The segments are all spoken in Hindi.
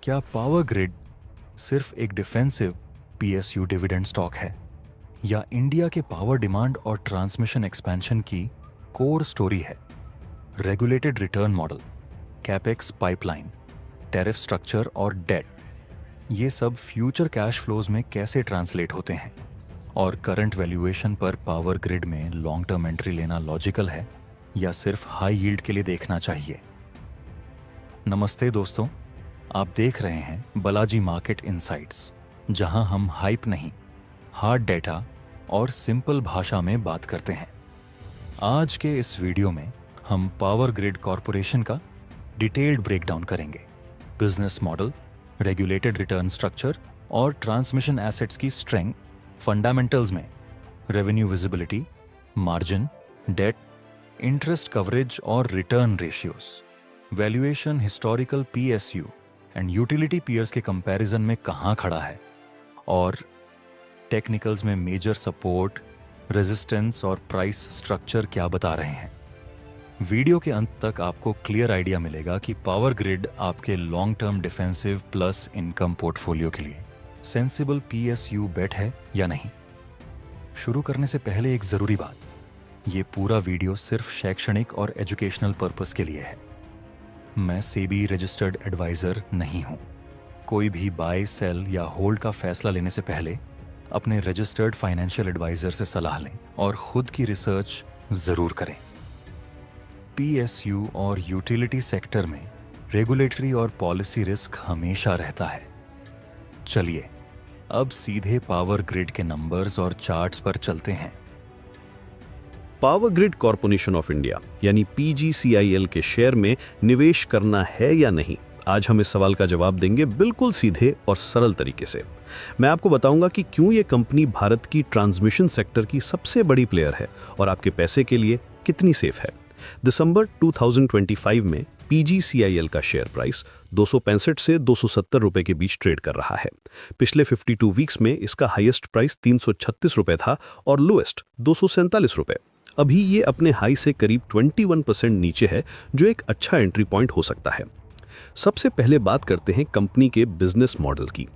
क्या पावर ग्रिड सिर्फ एक डिफेंसिव पीएसयू डिविडेंड स्टॉक है, या इंडिया के पावर डिमांड और ट्रांसमिशन एक्सपेंशन की कोर स्टोरी है? Regulated return model, capex pipeline, tariff structure और डेट, ये सब फ्यूचर कैश फ्लोज में कैसे ट्रांसलेट होते हैं? और करंट वैल्यूएशन पर पावर ग्रिड में लॉन्ग टर्म एंट्री लेना लॉजिकल है या सिर्फ हाई यील्ड के लिए देखना चाहिए? नमस्ते दोस्तों, आप देख रहे हैं बालाजी मार्केट इनसाइट्स, जहां हम हाइप नहीं, हार्ड डेटा और सिंपल भाषा में बात करते हैं। आज के इस वीडियो में हम पावर ग्रिड कॉरपोरेशन का डिटेल्ड ब्रेकडाउन करेंगे। Business model, regulated return structure और ट्रांसमिशन एसेट्स की स्ट्रेंथ, फंडामेंटल्स में revenue visibility, margin, debt, interest coverage और return ratios, valuation historical PSU and utility peers के कंपैरिजन में कहां खड़ा है, और टेक्निकल्स में मेजर सपोर्ट, रेजिस्टेंस और प्राइस स्ट्रक्चर क्या बता रहे हैं। वीडियो के अंत तक आपको क्लियर आइडिया मिलेगा कि पावर ग्रिड आपके long term defensive plus income portfolio के लिए सेंसिबल पीएसयू बेट है या नहीं। शुरू करने से पहले एक जरूरी बात, ये पूरा वीडियो सिर्फ शैक्षणिक और एजुकेशनल पर्पस के लिए है। मैं सेबी रजिस्टर्ड एडवाइजर नहीं हूं। कोई भी बाय, सेल या होल्ड का फैसला लेने से पहले अपने रजिस्टर्ड फाइनेंशियल एडवाइजर से सलाह लें और खुद की रिसर्च जरूर करें। पीएसयू और यूटिलिटी सेक्टर में रेगुलेटरी और पॉलिसी रिस्क हमेशा रहता है। चलिए अब सीधे पावर ग्रिड के नंबर्स और चार्ट्स पर चलते हैं। Power grid corporation of India यानी पीजीसीआईएल के शेयर में निवेश करना है या नहीं, आज हम इस सवाल का जवाब देंगे बिल्कुल सीधे और सरल तरीके से। मैं आपको बताऊंगा कि क्यों ये कंपनी भारत की ट्रांसमिशन सेक्टर की सबसे बड़ी प्लेयर है और आपके पैसे के लिए कितनी सेफ है। दिसंबर 2025 में पीजीसीआईएल का शेयर प्राइस 265 से 270 रुपए के बीच ट्रेड कर रहा है। पिछले 52 वीक्स में इसका हाईएस्ट प्राइस 336 रुपए था और लोएस्ट 247 रुपए। अभी ये अपने हाई से करीब 21% नीचे है, जो एक अच्छा एंट्री पॉइंट हो सकता है। सबसे पहले बात करते हैं कंपनी के बिजनेस मॉडल की।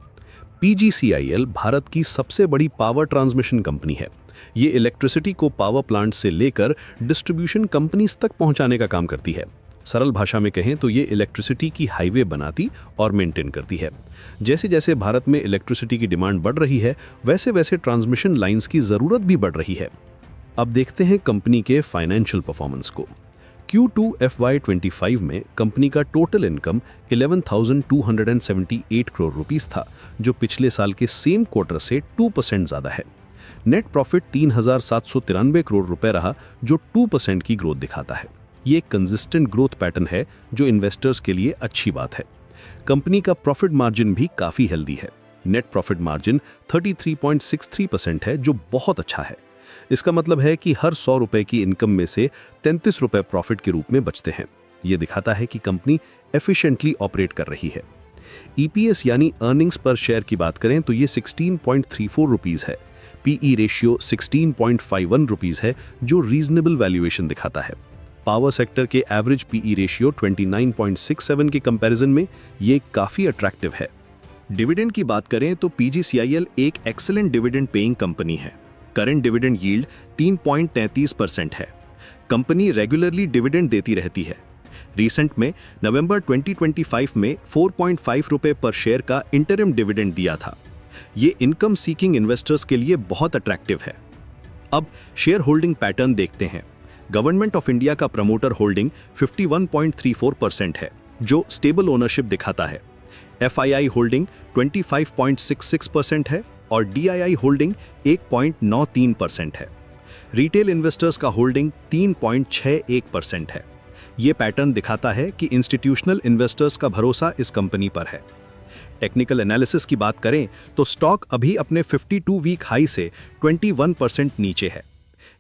पीजीसीआईएल भारत की सबसे बड़ी पावर ट्रांसमिशन कंपनी है। ये इलेक्ट्रिसिटी को पावर प्लांट से लेकर डिस्ट्रीब्यूशन कंपनीज तक पहुंचाने का काम करती है। सरल भाषा में कहें तो ये इलेक्ट्रिसिटी की हाईवे बनाती और मेंटेन करती है। जैसे जैसे भारत में इलेक्ट्रिसिटी की डिमांड बढ़ रही है, वैसे वैसे ट्रांसमिशन लाइंस की ज़रूरत भी बढ़ रही है। अब देखते हैं कंपनी के फाइनेंशियल परफॉर्मेंस को। Q2 FY25 में कंपनी का टोटल इनकम 11,278 करोड़ रुपीस था, जो पिछले साल के सेम क्वार्टर से 2% ज़्यादा है। नेट प्रॉफिट 3,793 करोड़ रुपए रहा, जो 2% की ग्रोथ दिखाता है। ये कंसिस्टेंट ग्रोथ पैटर्न है, जो इन्वेस्टर्स के लिए अच्छी बात है। कंपनी का प्रॉफिट मार्जिन भी काफ़ी हेल्दी है। नेट प्रॉफिट मार्जिन 33.63% है, जो बहुत अच्छा है। इसका मतलब है कि हर 100 रुपए की इनकम में से 33 रुपए प्रॉफिट के रूप में बचते हैं। ये दिखाता है कि कंपनी एफिशिएंटली ऑपरेट कर रही है। ईपीएस यानी अर्निंग्स पर शेयर की बात करें तो ये 16.34 रुपीस है। पीई रेशियो 16.51 रुपीस है, जो रीजनेबल वैल्यूएशन दिखाता है। पावर सेक्टर के एवरेज पीई रेशियो 29.67 के कंपैरिजन में ये काफ़ी अट्रैक्टिव है। डिविडेंड की बात करें तो पीजीसीआईएल एक एक्सेलेंट डिविडेंड पेइंग कंपनी है। करंट डिविडेंड यील्ड 3.33% है। कंपनी रेगुलरली डिविडेंड देती रहती है। रिसेंट में नवंबर 2025 में 4.5 रुपए पर शेयर का इंटरिम डिविडेंड दिया था। ये इनकम सीकिंग इन्वेस्टर्स के लिए बहुत अट्रैक्टिव है। अब शेयर होल्डिंग पैटर्न देखते हैं। गवर्नमेंट ऑफ इंडिया का प्रमोटर होल्डिंग 51.34% है, जो स्टेबल ओनरशिप दिखाता है। एफआईआई होल्डिंग 25.66% है और डीआईआई होल्डिंग 1.93% है। रिटेल इन्वेस्टर्स का होल्डिंग 3.61% है। ये पैटर्न दिखाता है कि इंस्टीट्यूशनल इन्वेस्टर्स का भरोसा इस कंपनी पर है। टेक्निकल एनालिसिस की बात करें तो स्टॉक अभी अपने 52 वीक हाई से 21% नीचे है।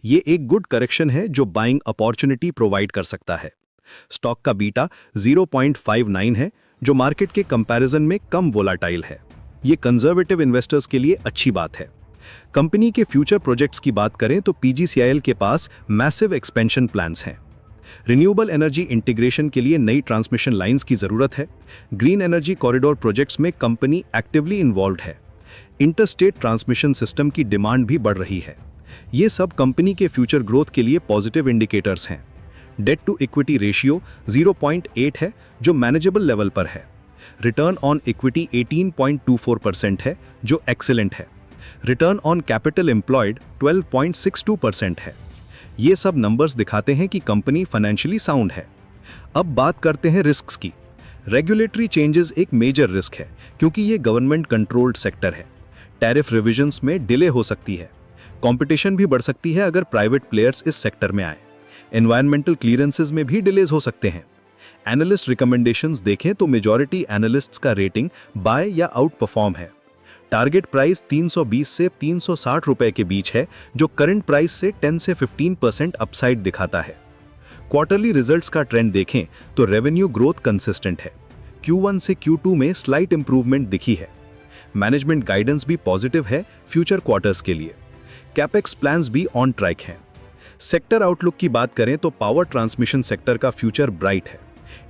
ये एक गुड करेक्शन है, जो बाइंग अपॉर्चुनिटी प्रोवाइड कर सकता है। स्टॉक का बीटा 0.59 है, जो मार्केट के कंपैरिजन में कम वोलाटाइल है। ये कंजर्वेटिव इन्वेस्टर्स के लिए अच्छी बात है। कंपनी के फ्यूचर प्रोजेक्ट्स की बात करें तो पीजीसीआईएल के पास मैसिव एक्सपेंशन प्लान्स हैं। रिन्यूएबल एनर्जी इंटीग्रेशन के लिए नई ट्रांसमिशन लाइंस की जरूरत है। ग्रीन एनर्जी कॉरिडोर प्रोजेक्ट्स में कंपनी एक्टिवली इन्वॉल्व्ड है। इंटरस्टेट ट्रांसमिशन सिस्टम की डिमांड भी बढ़ रही है। ये सब कंपनी के फ्यूचर ग्रोथ के लिए पॉजिटिव इंडिकेटर्स हैं। डेट टू इक्विटी रेशियो 0.8 है, जो मैनेजेबल लेवल पर है। रिटर्न ऑन इक्विटी 18.24% है, जो एक्सीलेंट है। रिटर्न ऑन कैपिटल एम्प्लॉयड 12.62% है। ये सब नंबर्स दिखाते हैं कि कंपनी फाइनेंशियली साउंड है। अब बात करते हैं रिस्क्स की। रेगुलेटरी चेंजेस एक मेजर रिस्क है, क्योंकि ये गवर्नमेंट कंट्रोल्ड सेक्टर है। टैरिफ रिविजन्स में डिले हो सकती है। कंपटीशन भी बढ़ सकती है अगर प्राइवेट प्लेयर्स इस सेक्टर में आए। एनवायरमेंटल क्लियरेंसेस में भी डिलेज हो सकते हैं। एनालिस्ट रिकमेंडेशंस देखें तो मेजॉरिटी एनालिस्ट्स का रेटिंग बाय या आउट परफॉर्म है। टारगेट प्राइस 320 से 360 रुपए के बीच है, जो करंट प्राइस से 10 से 15% अपसाइड दिखाता है। क्वार्टरली रिजल्ट्स का ट्रेंड देखें तो रेवेन्यू ग्रोथ कंसिस्टेंट है। Q1 से Q2 में स्लाइट इंप्रूवमेंट दिखी है। मैनेजमेंट गाइडेंस भी पॉजिटिव है फ्यूचर क्वार्टर्स के लिए। कैपेक्स प्लान्स भी ऑन ट्रैक हैं। सेक्टर आउटलुक की बात करें तो पावर ट्रांसमिशन सेक्टर का फ्यूचर ब्राइट है।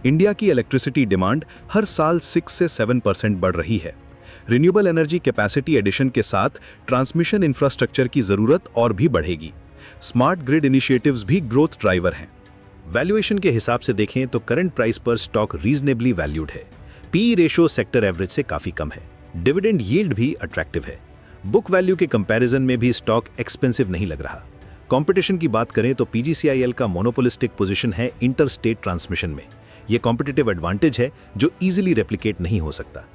इंडिया की इलेक्ट्रिसिटी डिमांड हर साल 6 से 7% बढ़ रही है। रिन्यूएबल एनर्जी कैपेसिटी एडिशन के साथ ट्रांसमिशन इंफ्रास्ट्रक्चर की जरूरत और भी बढ़ेगी। स्मार्ट ग्रिड इनिशिएटिव्स भी ग्रोथ ड्राइवर हैं। वैल्यूएशन के हिसाब से देखें तो करंट प्राइस पर स्टॉक रीजनेबली वैल्यूड है। पी रेशो सेक्टर एवरेज से काफी कम है। डिविडेंड यील्ड भी अट्रैक्टिव है। बुक वैल्यू के कंपैरिजन में भी स्टॉक एक्सपेंसिव नहीं लग रहा। कंपटीशन की बात करें तो पीजीसीआईएल का मोनोपोलिस्टिक पोजीशन है इंटर स्टेट ट्रांसमिशन में। यह कॉम्पिटिटिव एडवांटेज है जो इजीली रेप्लिकेट नहीं हो सकता।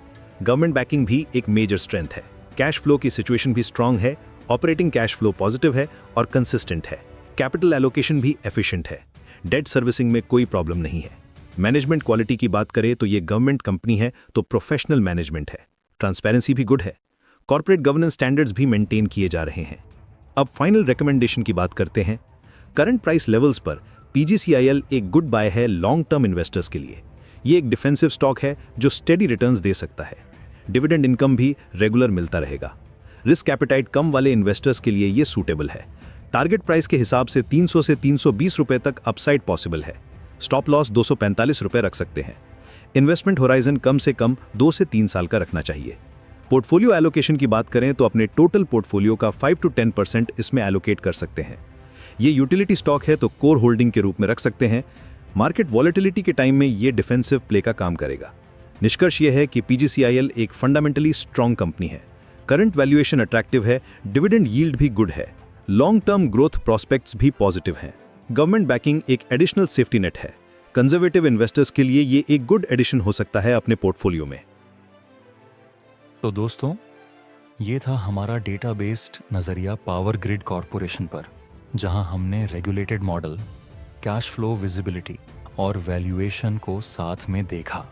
गवर्नमेंट बैकिंग भी एक मेजर स्ट्रेंथ है। कैश फ्लो की सिचुएशन भी स्ट्रांग है। ऑपरेटिंग कैश फ्लो पॉजिटिव है और कंसिस्टेंट है। कैपिटल एलोकेशन भी एफिशिएंट है। डेट सर्विसिंग में कोई प्रॉब्लम नहीं है। मैनेजमेंट क्वालिटी की बात करें तो ये गवर्नमेंट कंपनी है तो प्रोफेशनल मैनेजमेंट है। ट्रांसपेरेंसी भी गुड है। कॉर्पोरेट गवर्नेंस स्टैंडर्ड्स भी मेंटेन किए जा रहे हैं। अब फाइनल रिकमेंडेशन की बात करते हैं। करंट प्राइस लेवल्स पर पीजीसीआईएल एक गुड बाय है लॉन्ग टर्म इन्वेस्टर्स के लिए। ये एक डिफेंसिव स्टॉक है जो स्टेडी रिटर्न्स दे सकता है। डिविडेंड इनकम भी रेगुलर मिलता रहेगा। रिस्क एपेटाइट कम वाले इन्वेस्टर्स के लिए ये सूटेबल है। टारगेट प्राइस के हिसाब से 300 से 320 रुपए तक अपसाइड पॉसिबल है। स्टॉप लॉस 245 रुपए रख सकते हैं। इन्वेस्टमेंट होराइजन कम से कम 2 से 3 साल का रखना चाहिए। पोर्टफोलियो एलोकेशन की बात करें तो अपने टोटल पोर्टफोलियो का 5 to 10% इसमें एलोकेट कर सकते हैं। ये यूटिलिटी स्टॉक है तो कोर होल्डिंग के रूप में रख सकते हैं। मार्केट वॉलेटिलिटी के टाइम में ये डिफेंसिव प्ले का काम करेगा। निष्कर्ष यह है कि पीजीसीआईएल एक फंडामेंटली स्ट्रांग कंपनी है। करंट वैल्यूएशन अट्रैक्टिव है। डिविडेंड यील्ड भी गुड है। लॉन्ग टर्म ग्रोथ प्रोस्पेक्ट्स भी पॉजिटिव हैं। गवर्नमेंट बैकिंग एक एडिशनल सेफ्टी नेट है। कंजर्वेटिव इन्वेस्टर्स के लिए ये एक गुड एडिशन हो सकता है अपने पोर्टफोलियो में। तो दोस्तों, ये था हमारा डेटा बेस्ड नज़रिया पावर ग्रिड कॉरपोरेशन पर, जहां हमने regulated model, cash flow visibility और वैल्यूएशन को साथ में देखा।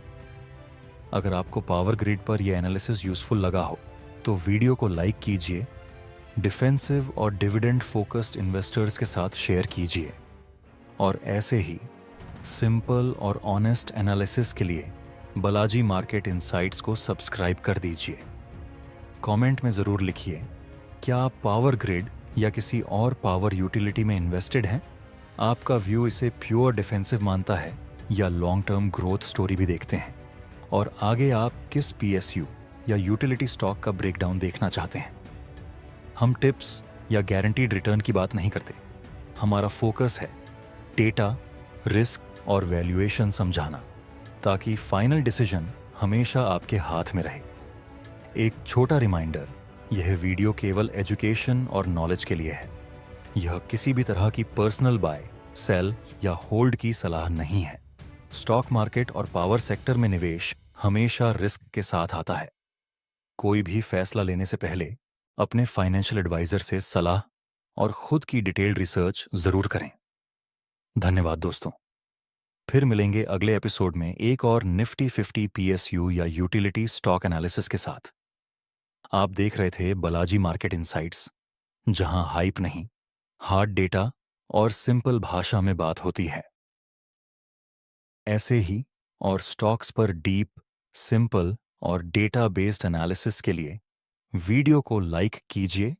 अगर आपको पावर ग्रिड पर यह एनालिसिस यूजफुल लगा हो तो वीडियो को लाइक कीजिए, डिफेंसिव और डिविडेंड फोकस्ड इन्वेस्टर्स के साथ शेयर कीजिए और ऐसे ही सिंपल और ऑनेस्ट एनालिसिस के लिए बालाजी मार्केट इनसाइट्स को सब्सक्राइब कर दीजिए। कमेंट में ज़रूर लिखिए, क्या आप पावर ग्रिड या किसी और पावर यूटिलिटी में इन्वेस्टेड हैं? आपका व्यू इसे प्योर डिफेंसिव मानता है या लॉन्ग टर्म ग्रोथ स्टोरी भी देखते हैं? और आगे आप किस पीएसयू या यूटिलिटी स्टॉक का ब्रेकडाउन देखना चाहते हैं? हम टिप्स या गारंटीड रिटर्न की बात नहीं करते। हमारा फोकस है डेटा, रिस्क और वैल्यूएशन समझाना, ताकि फाइनल डिसीजन हमेशा आपके हाथ में रहे। एक छोटा रिमाइंडर, यह वीडियो केवल एजुकेशन और नॉलेज के लिए है। यह किसी भी तरह की पर्सनल बाय, सेल या होल्ड की सलाह नहीं है। स्टॉक मार्केट और पावर सेक्टर में निवेश हमेशा रिस्क के साथ आता है। कोई भी फैसला लेने से पहले अपने फाइनेंशियल एडवाइजर से सलाह और खुद की डिटेल्ड रिसर्च जरूर करें। धन्यवाद दोस्तों। फिर मिलेंगे अगले एपिसोड में एक और निफ्टी 50 पीएसयू या यूटिलिटी स्टॉक एनालिसिस के साथ। आप देख रहे थे बालाजी मार्केट इनसाइट्स, जहां हाइप नहीं, हार्ड डेटा और सिंपल भाषा में बात होती है। ऐसे ही और स्टॉक्स पर डीप, सिंपल और डेटा बेस्ड एनालिसिस के लिए वीडियो को लाइक कीजिए,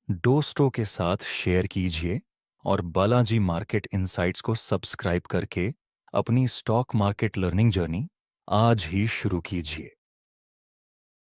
दोस्तों के साथ शेयर कीजिए और बालाजी मार्केट इनसाइट्स को सब्सक्राइब करके अपनी स्टॉक मार्केट लर्निंग जर्नी आज ही शुरू कीजिए।